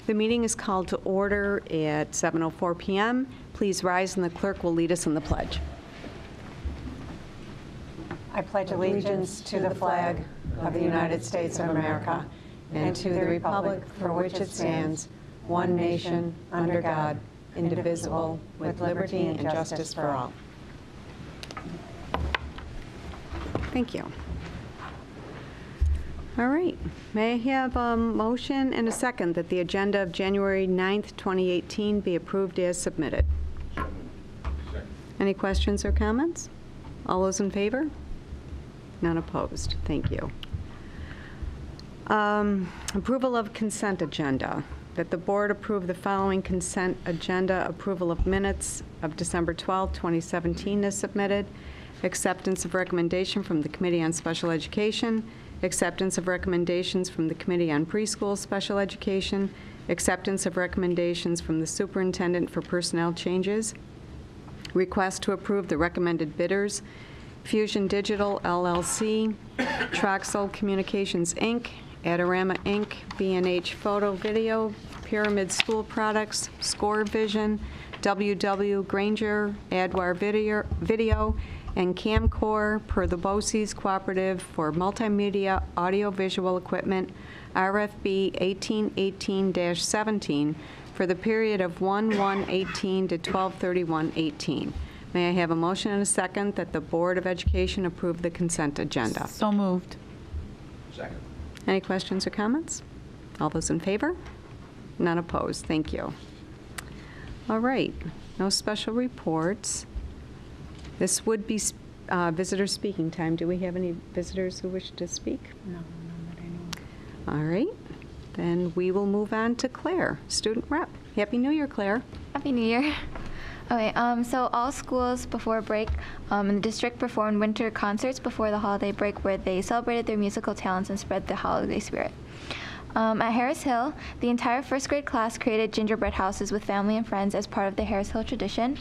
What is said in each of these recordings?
The meeting is called to order at 7:04 p.m. Please rise, and the clerk will lead us in the pledge. I pledge allegiance to the flag of the United States of America and to the republic for which it stands, one nation, under God, indivisible, with liberty and justice for all. Thank you. All right. May I have a motion and a second that the agenda of January 9th, 2018 be approved as submitted? Second. Any questions or comments? All those in favor? None opposed. Thank you. Approval of consent agenda. That the board approve the following consent agenda: approval of minutes of December 12, 2017 as submitted, acceptance of recommendation from the Committee on Special Education, acceptance of recommendations from the Committee on Preschool Special Education, acceptance of recommendations from the Superintendent for personnel changes, request to approve the recommended bidders: Fusion Digital, LLC, Troxel Communications, Inc., Adorama, Inc., B&H Photo Video, Pyramid School Products, Score Vision, WW Granger, Adwar Video, and Camcor per the BOCES Cooperative for Multimedia Audiovisual Equipment, RFB 1818-17, for the period of 1/1/18 to 12/31/18. May I have a motion and a second that the Board of Education approve the consent agenda? So moved. Second. Any questions or comments? All those in favor? None opposed. Thank you. All right. No special reports. This would be visitor speaking time. Do we have any visitors who wish to speak? No, none that I know of. All right. Then we will move on to Claire, student rep. Happy New Year, Claire. Happy New Year. Okay, so all schools before break in the district performed winter concerts before the holiday break where they celebrated their musical talents and spread the holiday spirit. At Harris Hill, the entire first grade class created gingerbread houses with family and friends as part of the Harris Hill tradition.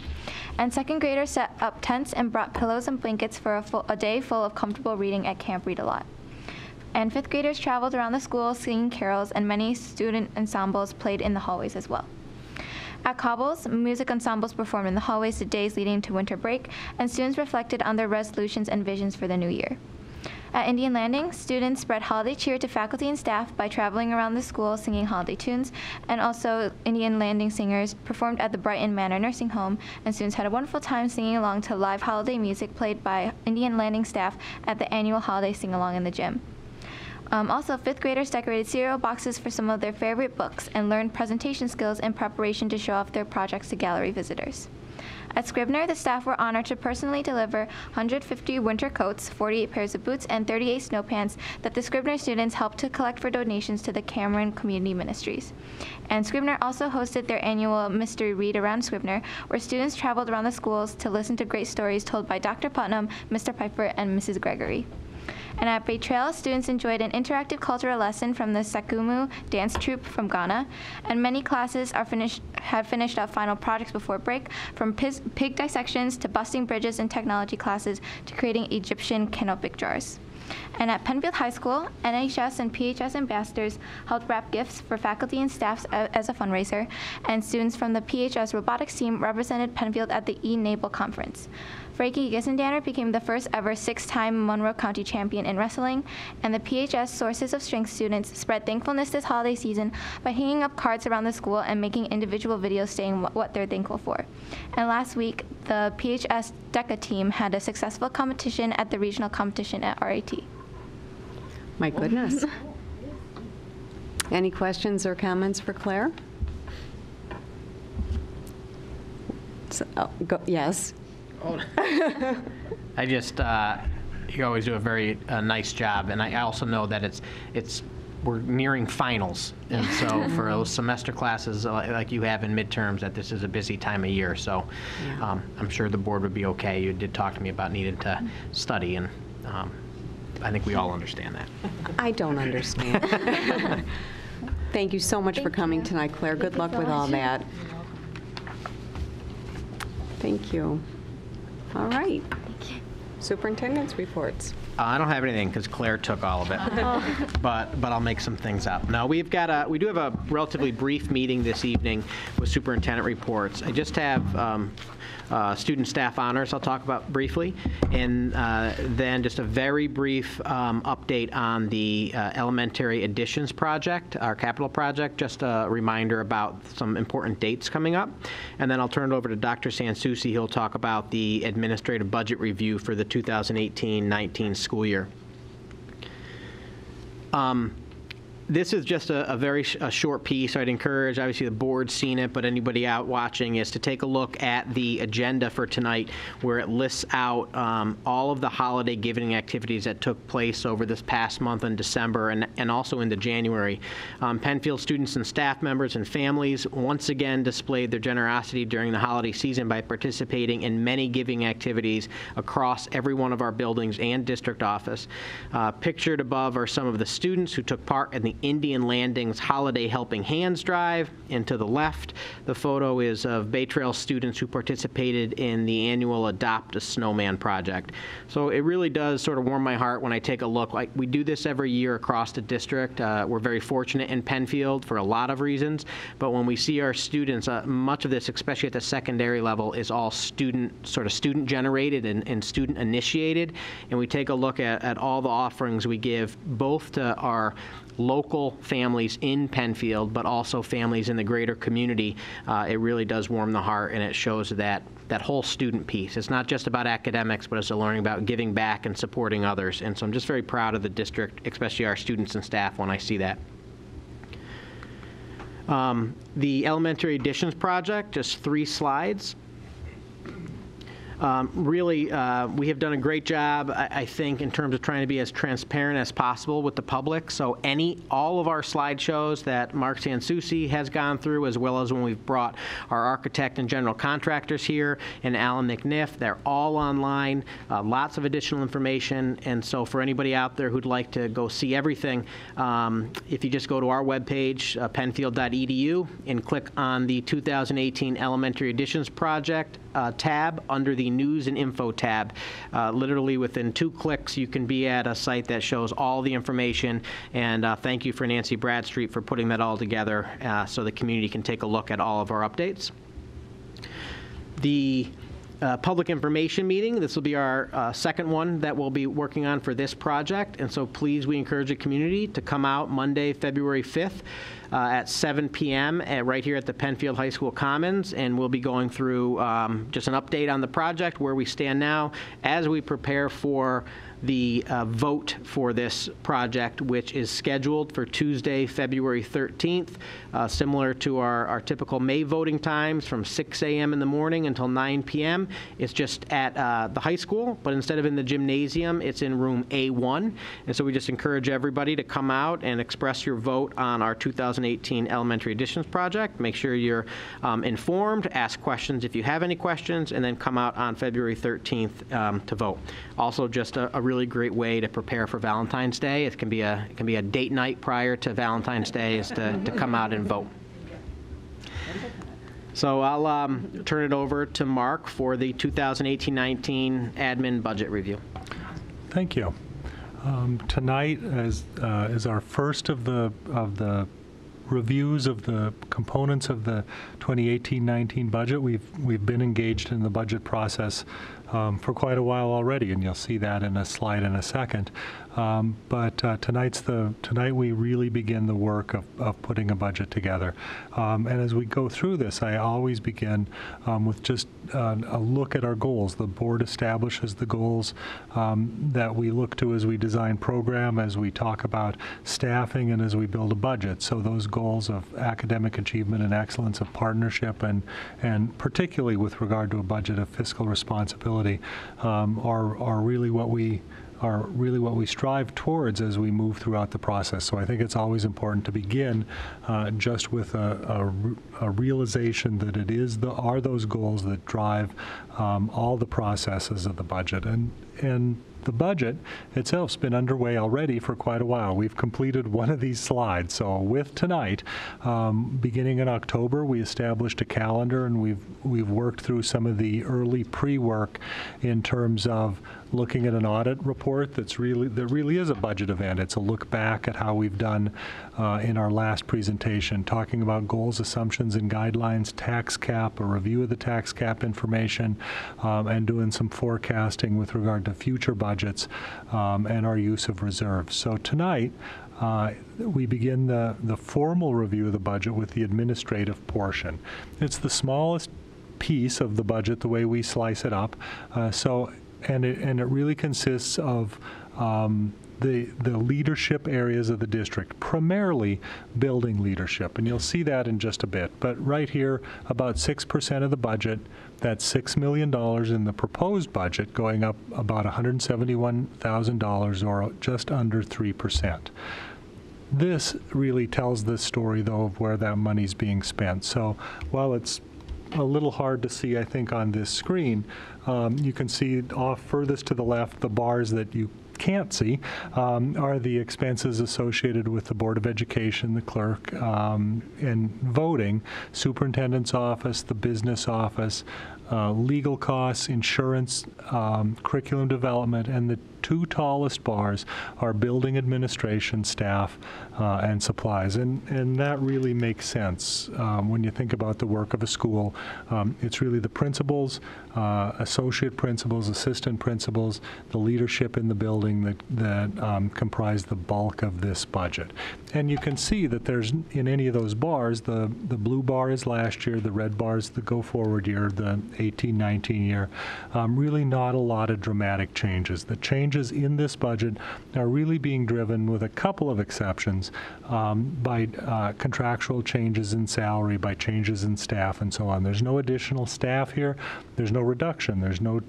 And second graders set up tents and brought pillows and blankets for a day full of comfortable reading at Camp Read a Lot. And fifth graders traveled around the school singing carols, and many student ensembles played in the hallways as well. At Cobbles, music ensembles performed in the hallways the days leading to winter break, and students reflected on their resolutions and visions for the new year. At Indian Landing, students spread holiday cheer to faculty and staff by traveling around the school singing holiday tunes, and also Indian Landing singers performed at the Brighton Manor Nursing Home, and students had a wonderful time singing along to live holiday music played by Indian Landing staff at the annual holiday sing-along in the gym. Also, fifth graders decorated cereal boxes for some of their favorite books and learned presentation skills in preparation to show off their projects to gallery visitors. At Scribner, the staff were honored to personally deliver 150 winter coats, 48 pairs of boots, and 38 snow pants that the Scribner students helped to collect for donations to the Cameron Community Ministries. And Scribner also hosted their annual Mystery Read Around Scribner, where students traveled around the schools to listen to great stories told by Dr. Putnam, Mr. Piper, and Mrs. Gregory. And at Bay Trail, students enjoyed an interactive cultural lesson from the Sakumu dance troupe from Ghana, and many classes have finished up final projects before break, from pig dissections to busting bridges and technology classes to creating Egyptian canopic jars. And at Penfield High School, NHS and PHS ambassadors helped wrap gifts for faculty and staff as a fundraiser, and students from the PHS robotics team represented Penfield at the E-NABLE conference. Frankie Gissendanner became the first ever 6-time Monroe County champion in wrestling, and the PHS Sources of Strength students spread thankfulness this holiday season by hanging up cards around the school and making individual videos saying what they're thankful for. And last week, the PHS DECA team had a successful competition at the regional competition at RIT. My goodness. Any questions or comments for Claire? Yes. I just, you always do a very nice job, and I also know that we're nearing finals, and so for those semester classes like you have in midterms, that this is a busy time of year, so yeah. I'm sure the board would be okay. You did talk to me about needing to study, and I think we all understand that. I don't understand. Thank you so much for coming tonight, Claire. Good luck with all that. Thank you. All right. Thank you. Superintendent's reports. I don't have anything because Claire took all of it, but I'll make some things up. No, we do have a relatively brief meeting this evening with superintendent reports. I just have student staff honors I'll talk about briefly, and then just a very brief update on the elementary additions project, our capital project, just a reminder about some important dates coming up. And then I'll turn it over to Dr. Sansucci. He'll talk about the administrative budget review for the 2018-19 school year. This is just a very short piece. I'd encourage, obviously the board's seen it, but anybody out watching is to take a look at the agenda for tonight, where it lists out all of the holiday giving activities that took place over this past month in December and also into January. Penfield students and staff members and families once again displayed their generosity during the holiday season by participating in many giving activities across every one of our buildings and district office. Pictured above are some of the students who took part in the Indian Landing's Holiday Helping Hands Drive, and to the left, the photo is of Bay Trail students who participated in the annual Adopt a Snowman project. So it really does sort of warm my heart when I take a look. Like, we do this every year across the district. We're very fortunate in Penfield for a lot of reasons, but when we see our students, much of this, especially at the secondary level, is all student generated and student initiated, and we take a look at all the offerings we give both to our local families in Penfield, but also families in the greater community. It really does warm the heart, and it shows that whole student piece. It's not just about academics, but it's a learning about giving back and supporting others. And so I'm just very proud of the district, especially our students and staff, when I see that. The elementary additions project, just 3 slides. Really, we have done a great job, I think, in terms of trying to be as transparent as possible with the public. So all of our slideshows that Mark Sansucci has gone through, as well as when we've brought our architect and general contractors here, and Alan McNiff, they're all online, lots of additional information. And so for anybody out there who'd like to go see everything, if you just go to our webpage, penfield.edu, and click on the 2018 Elementary Additions Project tab under the News and Info tab. Literally within 2 clicks, you can be at a site that shows all the information. And thank you for Nancy Bradstreet for putting that all together so the community can take a look at all of our updates. The public information meeting, this will be our second one that we'll be working on for this project. And so please, we encourage the community to come out Monday, February 5th. At 7 p.m. Right here at the Penfield High School Commons, and we'll be going through just an update on the project, where we stand now, as we prepare for the vote for this project, which is scheduled for Tuesday, February 13th, similar to our typical May voting times from 6 a.m. in the morning until 9 p.m. It's just at the high school, but instead of in the gymnasium, it's in room A1. And so we just encourage everybody to come out and express your vote on our 2018 Elementary Additions project. Make sure you're informed, ask questions if you have any questions, and then come out on February 13th to vote. Also, just a really great way to prepare for Valentine's Day. It can be a date night prior to Valentine's Day, is to come out and vote. So I'll turn it over to Mark for the 2018-19 admin budget review. Thank you. Tonight is our first of the reviews of the components of the 2018-19 budget. We've been engaged in the budget process for quite a while already, and you'll see that in a slide in a second. But tonight we really begin the work of putting a budget together. And as we go through this, I always begin with just a look at our goals. The board establishes the goals that we look to as we design program, as we talk about staffing, and as we build a budget. So those goals of academic achievement and excellence, of partnership, and particularly with regard to a budget of fiscal responsibility, are really what we strive towards as we move throughout the process. So I think it's always important to begin just with a realization that are those goals that drive all the processes of the budget. And the budget itself's been underway already for quite a while. We've completed one of these slides. So with tonight, beginning in October, we established a calendar, and we've worked through some of the early pre-work in terms of looking at an audit report that really is a budget event. It's a look back at how we've done in our last presentation, talking about goals, assumptions, and guidelines, tax cap, a review of the tax cap information, and doing some forecasting with regard to future budgets and our use of reserves. So tonight, we begin the formal review of the budget with the administrative portion. It's the smallest piece of the budget, the way we slice it up. And it really consists of the leadership areas of the district, primarily building leadership, and you'll see that in just a bit. But right here, about 6% of the budget, that's $6 million in the proposed budget, going up about $171,000, or just under 3%. This really tells the story, though, of where that money's being spent. So while it's a little hard to see, I think, on this screen, you can see off furthest to the left, the bars that you can't see are the expenses associated with the Board of Education, the clerk, and voting, superintendent's office, the business office, legal costs, insurance, curriculum development, and the two tallest bars are building administration, staff, and supplies. And that really makes sense when you think about the work of a school. It's really the principals, associate principals, assistant principals, the leadership in the building that comprise the bulk of this budget. And you can see that there's, in any of those bars, the blue bar is last year, the red bar is the go-forward year, the 18-19 year, really not a lot of dramatic changes. The changes in this budget are really being driven, with a couple of exceptions, by contractual changes in salary, by changes in staff, and so on. There's no additional staff here. There's no reduction. There's no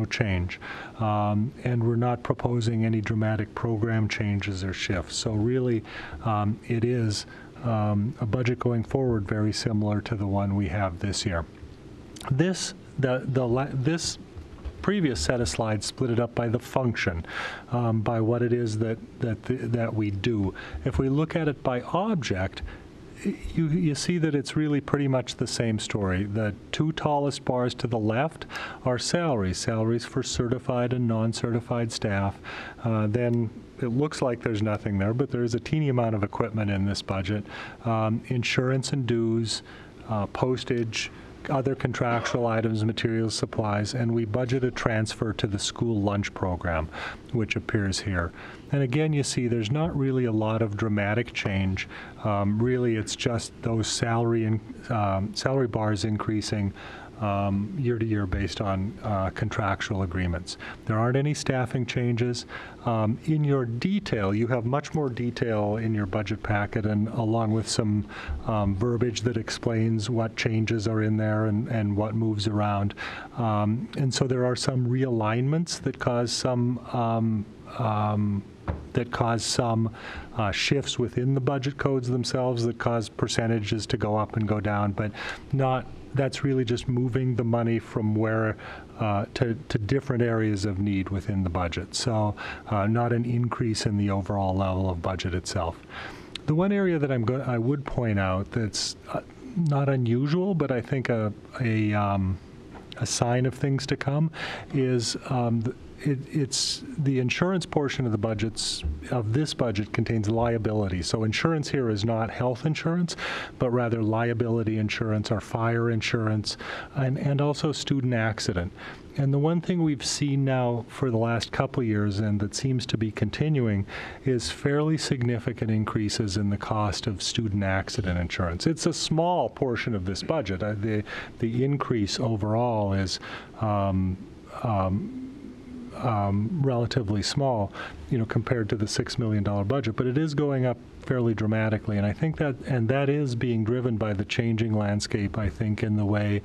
change. And we're not proposing any dramatic program changes or shifts. So really, it is a budget going forward very similar to the one we have this year. This previous set of slides split it up by the function, by what it is that we do. If we look at it by object, you see that it's really pretty much the same story. The two tallest bars to the left are salaries for certified and non-certified staff. Then it looks like there's nothing there, but there's a teeny amount of equipment in this budget. Insurance and dues, postage, other contractual items, materials, supplies, and we budget a transfer to the school lunch program, which appears here. And again, you see there's not really a lot of dramatic change. Really, it's just those salary bars increasing year to year based on contractual agreements. There aren't any staffing changes. In your detail, you have much more detail in your budget packet, and along with some verbiage that explains what changes are in there and what moves around. And so there are some realignments that cause some shifts within the budget codes themselves, that cause percentages to go up and go down, but that's really just moving the money from where to different areas of need within the budget. So not an increase in the overall level of budget itself. The one area that I would point out that's not unusual, but I think a sign of things to come, is it's the insurance portion of the this budget contains liability. So insurance here is not health insurance, but rather liability insurance or fire insurance, and also student accident. And the one thing we've seen now for the last couple of years, and that seems to be continuing, is fairly significant increases in the cost of student accident insurance. It's a small portion of this budget. The increase overall is relatively small, compared to the $6 million budget, but it is going up fairly dramatically. And I think that is being driven by the changing landscape, I think, in the way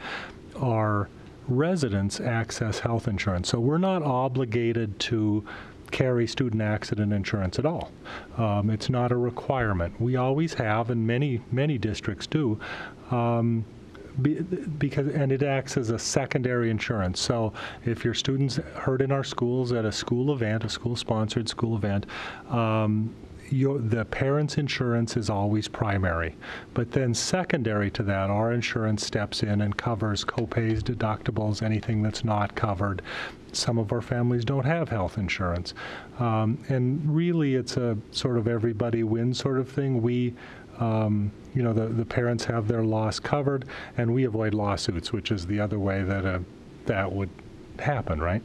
our residents access health insurance. So we're not obligated to carry student accident insurance at all. It's not a requirement. We always have, and many districts do. because it acts as a secondary insurance. So if your student's hurt in our schools at a school event, a school-sponsored school event, the parent's insurance is always primary. But then secondary to that, our insurance steps in and covers copays, deductibles, anything that's not covered. Some of our families don't have health insurance. And really, it's a sort of everybody wins sort of thing. We, the parents have their loss covered, and we avoid lawsuits, which is the other way that that would happen, right?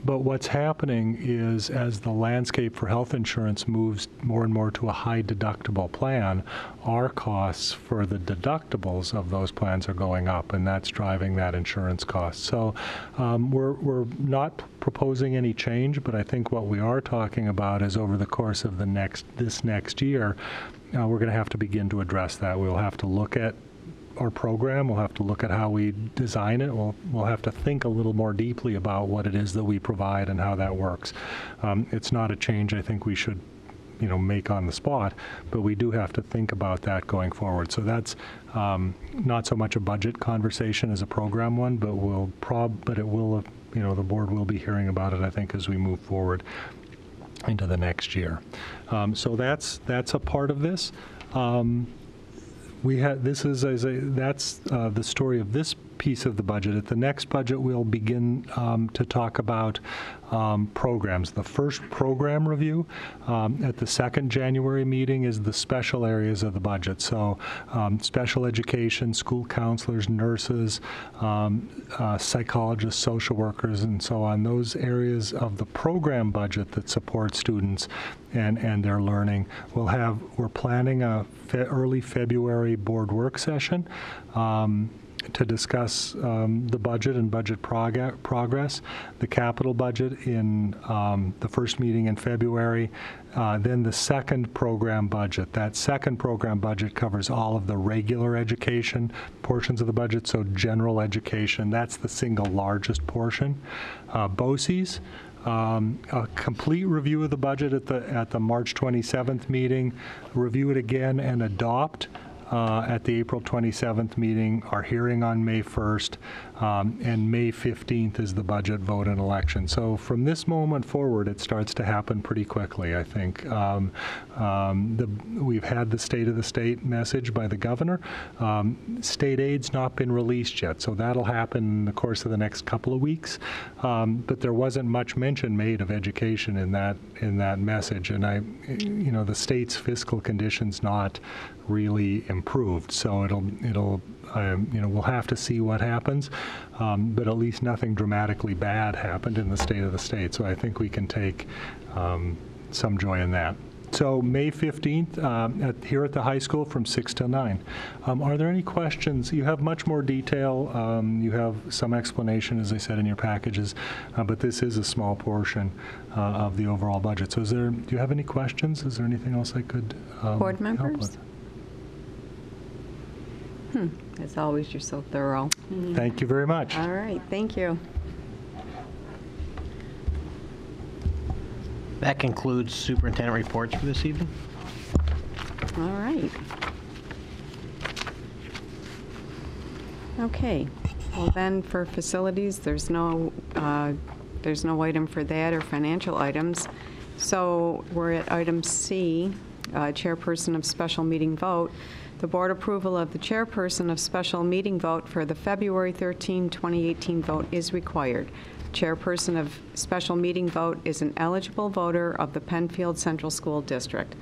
But what's happening is, as the landscape for health insurance moves more and more to a high deductible plan, our costs for the deductibles of those plans are going up, and that's driving that insurance cost. So we're not proposing any change, but I think what we are talking about is over the course of this next year, we're going to have to begin to address that. We'll have to look at our program. We'll have to look at how we design it. We'll have to think a little more deeply about what it is that we provide and how that works. It's not a change I think we should, make on the spot, but we do have to think about that going forward. So that's not so much a budget conversation as a program one, but it will, the board will be hearing about it, I think, as we move forward into the next year. So that's a part of this. That's the story of this piece of the budget. At the next budget, we'll begin to talk about programs. The first program review at the second January meeting is the special areas of the budget. So special education, school counselors, nurses, psychologists, social workers, and so on. Those areas of the program budget that support students and their learning. We're planning a early February board work session to discuss the budget and budget progress, the capital budget in the first meeting in February, then the second program budget. That second program budget covers all of the regular education portions of the budget, so general education, that's the single largest portion. BOCES, a complete review of the budget at the March 27th meeting, review it again and adopt at the April 27th meeting, our hearing on May 1st, and May 15th is the budget vote and election. So from this moment forward, it starts to happen pretty quickly, I think. We've had the State of the State message by the governor. State aid's not been released yet, so that'll happen in the course of the next couple of weeks. But there wasn't much mention made of education in that message, and the state's fiscal condition's not really improved, so we'll have to see what happens, but at least nothing dramatically bad happened in the State of the State, so I think we can take some joy in that. So May 15th here at the high school from 6 till 9. Are there any questions? You have much more detail. You have some explanation, as I said, in your packages, but this is a small portion of the overall budget. So do you have any questions? Is there anything else I could Board members? help with? As always, you're so thorough. Thank you very much. All right, thank you. That concludes superintendent reports for this evening. All right. Okay. Well, then for facilities, there's no item for that or financial items. So we're at item C, chairperson of special meeting vote. The board approval of the chairperson of special meeting vote for the February 13, 2018 vote is required. Chairperson of special meeting vote is an eligible voter of the Penfield Central School District.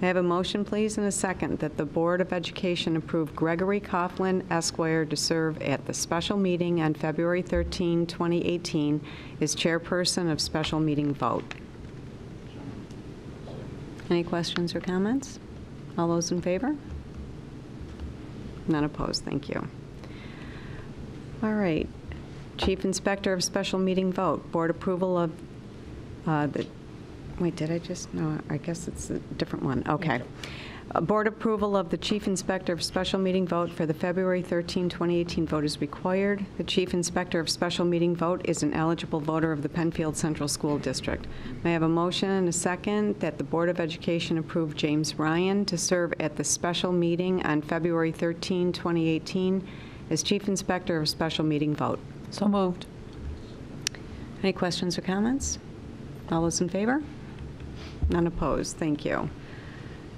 May I have a motion, please, and a second that the Board of Education approve Gregory Coughlin, Esquire, to serve at the special meeting on February 13, 2018 as chairperson of special meeting vote. Any questions or comments? All those in favor? None opposed. Thank you. All right. Chief Inspector of Special Meeting Vote. Board approval of Wait, did I just, no, I guess it's a different one. Okay. Board approval of the Chief Inspector of Special Meeting vote for the February 13, 2018 vote is required. The Chief Inspector of Special Meeting vote is an eligible voter of the Penfield Central School District. May I have a motion and a second that the Board of Education approve James Ryan to serve at the special meeting on February 13, 2018 as Chief Inspector of Special Meeting vote? So moved. Any questions or comments? All those in favor? None opposed. Thank you.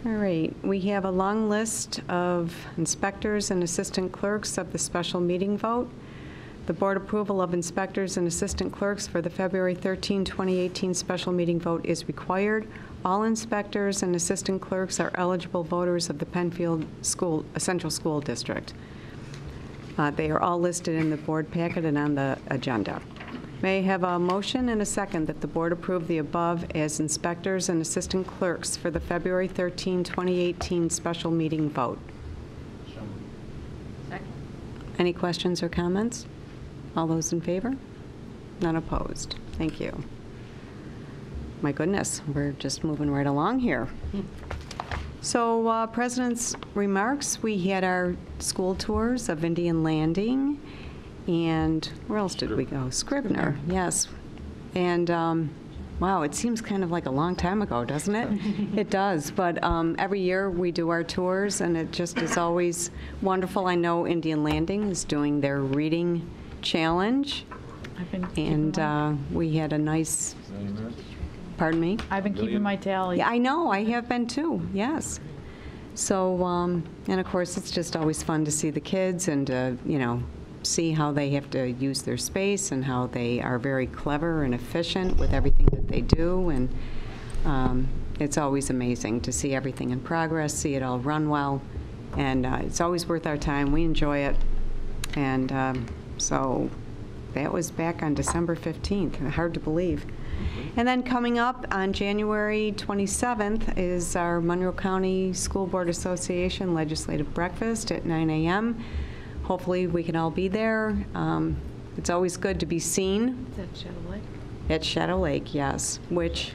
All right, we have a long list of inspectors and assistant clerks of the special meeting vote. The board approval of inspectors and assistant clerks for the February 13, 2018 special meeting vote is required. All inspectors and assistant clerks are eligible voters of the Penfield Central School District. They are all listed in the board packet and on the agenda. May I have a motion and a second that the board approve the above as inspectors and assistant clerks for the February 13, 2018 special meeting vote? Second. Any questions or comments? All those in favor? None opposed. Thank you. My goodness, we're just moving right along here. So, President's remarks, we had our school tours of Indian Landing, and where else did we go? Scribner, yes. And, wow, it seems kind of like a long time ago, doesn't it? It does, but every year we do our tours, and it just is always wonderful. I know Indian Landing is doing their reading challenge, I've been keeping we had a nice, pardon me? I've been keeping my tally. Yeah, I know, I have been too, yes. So, and of course, it's just always fun to see the kids and, you know, see how they have to use their space and how they are very clever and efficient with everything that they do. And it's always amazing to see everything in progress, see it all run well. And it's always worth our time. We enjoy it. And so that was back on December 15th. Hard to believe. And then coming up on January 27th is our Monroe County School Board Association Legislative Breakfast at 9 a.m. Hopefully we can all be there. It's always good to be seen. Is that Shadow Lake? At Shadow Lake, yes, which,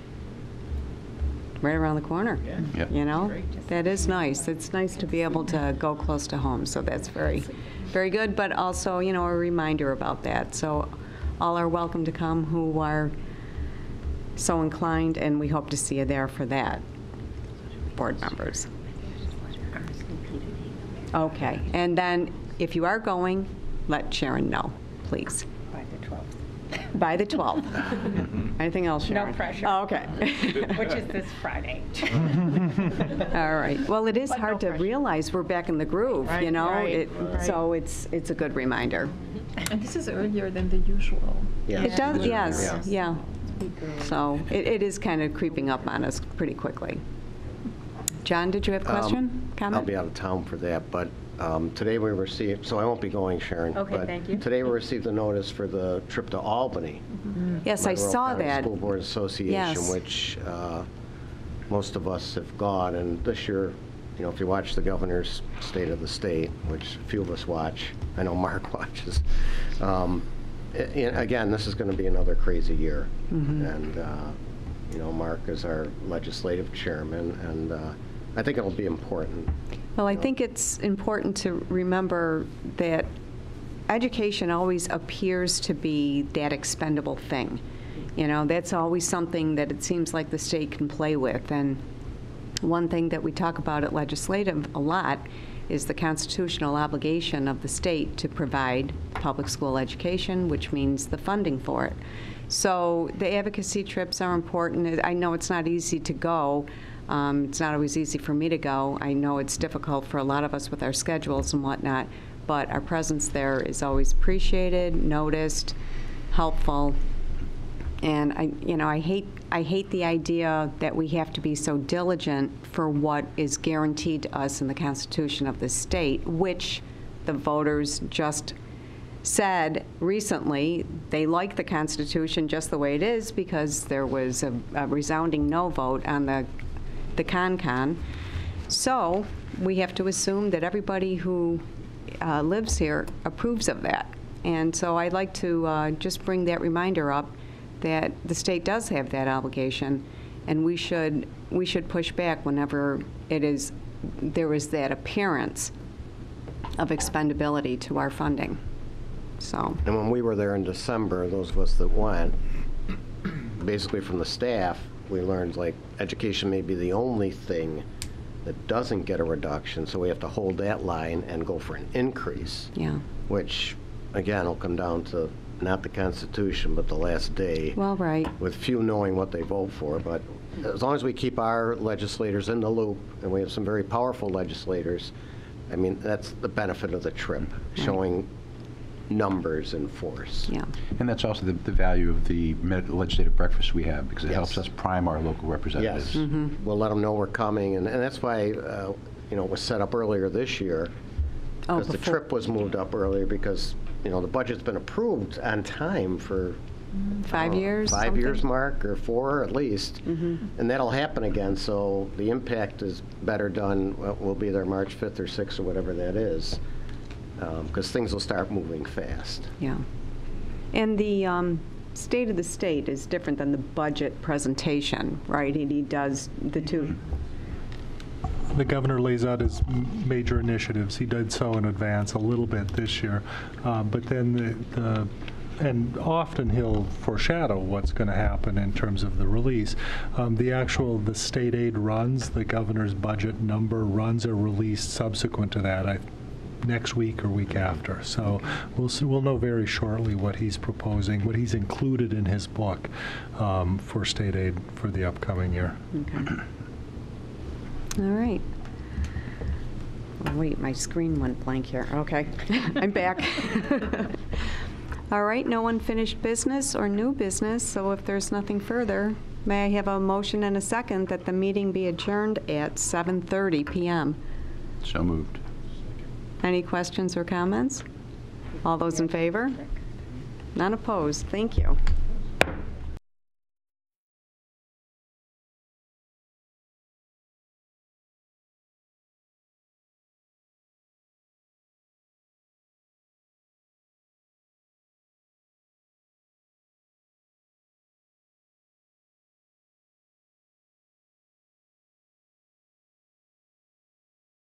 right around the corner. Yeah. You know, that is nice. It's nice to be able to go close to home, so that's very, very good, but also, you know, a reminder about that. So all are welcome to come who are so inclined, and we hope to see you there for that, board members. Okay, and then if you are going, let Sharon know, please. By the 12th. By the 12th. Anything else, Sharon? No pressure. Oh, okay. Which is this Friday. All right. Well, it is But no hard to pressure. realize we're back in the groove, you Right, know? right, So it's a good reminder. And this is earlier than the usual. It does, yes, Yeah. yeah. So it is kind of creeping up on us pretty quickly. John, did you have a question, comment? I'll be out of town for that, but today we received, so I won't be going, Sharon. Okay, but thank you. Today we received a notice for the trip to Albany. Yes, I Monroe saw County that. School Board Association, Yes. which most of us have gone, and this year, you know, if you watch the governor's State of the State, which a few of us watch, I know Mark watches, again, this is going to be another crazy year. And, you know, Mark is our legislative chairman, and I think it'll be important. Well, I think it's important to remember that education always appears to be that expendable thing. You know, that's always something that it seems like the state can play with. And one thing that we talk about at legislative a lot is the constitutional obligation of the state to provide public school education, which means the funding for it. So the advocacy trips are important. I know it's not easy to go. It's not always easy for me to go. I know it's difficult for a lot of us with our schedules and whatnot, but our presence there is always appreciated, noticed, helpful. And I hate the idea that we have to be so diligent for what is guaranteed to us in the Constitution of the state, which the voters just said recently they like the Constitution just the way it is because there was a resounding no vote on the con. So we have to assume that everybody who lives here approves of that. And so I'd like to just bring that reminder up that the state does have that obligation, And we should push back whenever there is that appearance of expendability to our funding. So, And when we were there in December, those of us that went, basically from the staff, we learned like education may be the only thing that doesn't get a reduction, so we have to hold that line and go for an increase, yeah. which, again, will come down to not the Constitution, but the last day, Well, right. with few knowing what they vote for. But as long as we keep our legislators in the loop, and we have some very powerful legislators, I mean, that's the benefit of the trip, showing numbers in force. Yeah. And that's also the value of the legislative breakfast we have, because it Yes. helps us prime our local representatives. Yes. We'll let them know we're coming, and that's why, it was set up earlier this year, Oh, because the before- trip was moved up earlier, because, the budget's been approved on time for 5 years? 5 something? years, Mark, or 4 at least. And that'll happen again, so the impact is better done, we'll be there March 5th or 6th or whatever that is, because things will start moving fast. Yeah. And the State of the State is different than the budget presentation, right? And he does the two. The governor lays out his major initiatives. He did so in advance a little bit this year, but then and often he'll foreshadow what's going to happen in terms of the release. The state aid runs, the governor's budget number runs are released subsequent to that, next week or week after. So we'll know very shortly what he's proposing, what he's included in his book for state aid for the upcoming year. Okay. All right. Oh, wait, my screen went blank here. Okay, I'm back. All right, no unfinished business or new business, so if there's nothing further, may I have a motion and a second that the meeting be adjourned at 7:30 p.m.? So moved. Any questions or comments? All those in favor? None opposed. Thank you.